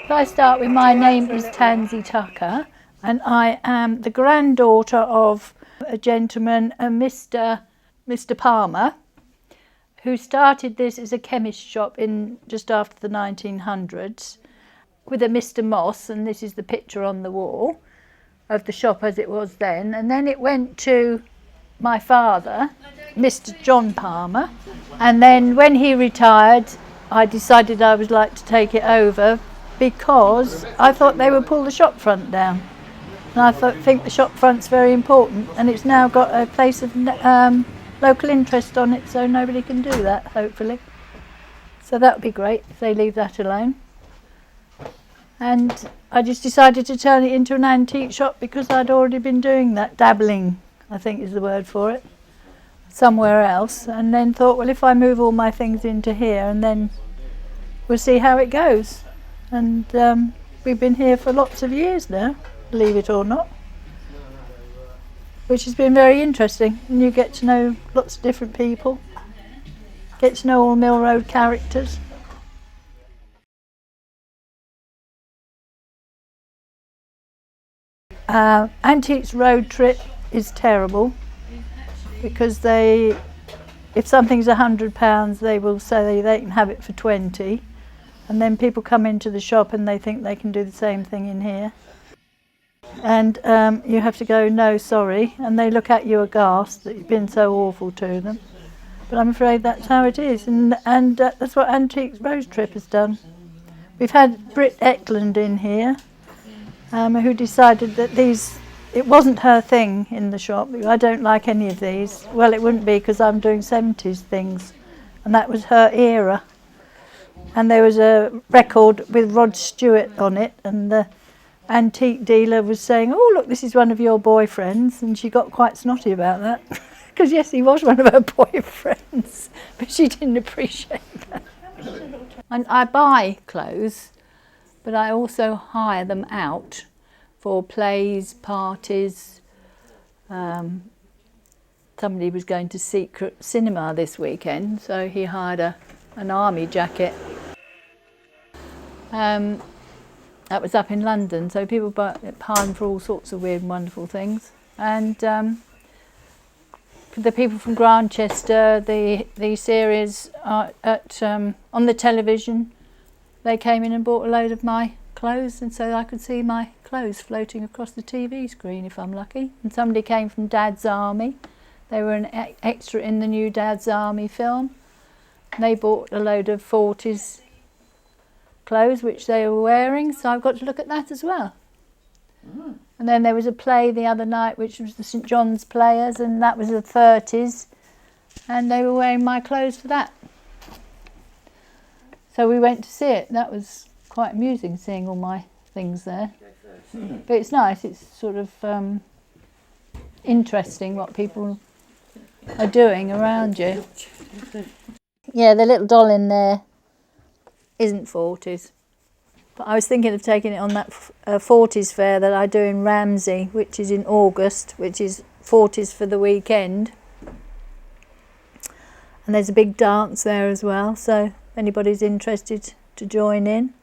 So I start with my name is Tansy Tucker, and I am the granddaughter of a gentleman, a Mr. Palmer, who started this as a chemist shop in just after the 1900s with a Mr. Moss, and this is the picture on the wall of the shop as it was then. And then it went to my father, Mr. John Palmer, and then when he retired I decided I would like to take it over because I thought they would pull the shop front down, and I think the shop front's very important, and it's now got a place of local interest on it, so nobody can do that, hopefully. So that would be great if they leave that alone. And I just decided to turn it into an antique shop because I'd already been doing that, dabbling, I think is the word for it, somewhere else, and then thought, well, if I move all my things into here, and then we'll see how it goes. And we've been here for lots of years now, believe it or not, which has been very interesting, and you get to know lots of different people, get to know all Mill Road characters. Antiques road trip is terrible because if something's £100, they will say they can have it for 20, and then people come into the shop and they think they can do the same thing in here, and you have to go, no, sorry, and they look at you aghast that you've been so awful to them. But I'm afraid that's how it is, and that's what Antiques Road Trip has done. We've had Britt Eklund in here, who decided that it wasn't her thing in the shop. I don't like any of these. Well, it wouldn't be because I'm doing 70s things, and that was her era. And there was a record with Rod Stewart on it, and the antique dealer was saying, oh, look, this is one of your boyfriends, and she got quite snotty about that. Because yes, he was one of her boyfriends, but she didn't appreciate that. And I buy clothes, but I also hire them out for plays, parties. Somebody was going to Secret Cinema this weekend, so he hired an army jacket. That was up in London, so people hire them for all sorts of weird and wonderful things. And the people from Grantchester, the series on the television, they came in and bought a load of my clothes, and so I could see my clothes floating across the TV screen if I'm lucky. And somebody came from Dad's Army. They were an extra in the new Dad's Army film. They bought a load of 40s clothes which they were wearing, so I've got to look at that as well. And then there was a play the other night which was the St John's Players, and that was the 30s, and they were wearing my clothes for that. So we went to see it. That was quite amusing, seeing all my things there. But it's nice, it's sort of interesting what people are doing around you. Yeah, the little doll in there isn't 40s. But I was thinking of taking it on that 40s fair that I do in Ramsey, which is in August, which is 40s for the weekend. And there's a big dance there as well, so if anybody's interested to join in.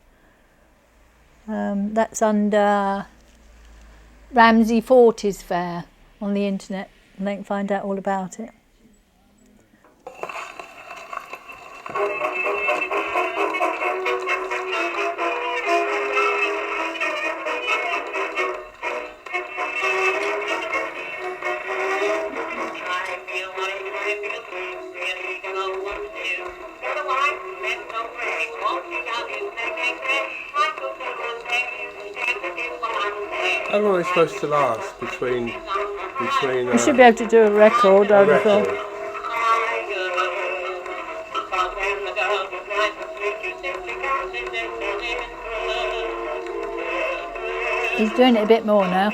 That's under Ramsey 40s Fair on the internet, and they can find out all about it. How long are they supposed to last between You should be able to do a record, I would have thought. He's doing it a bit more now.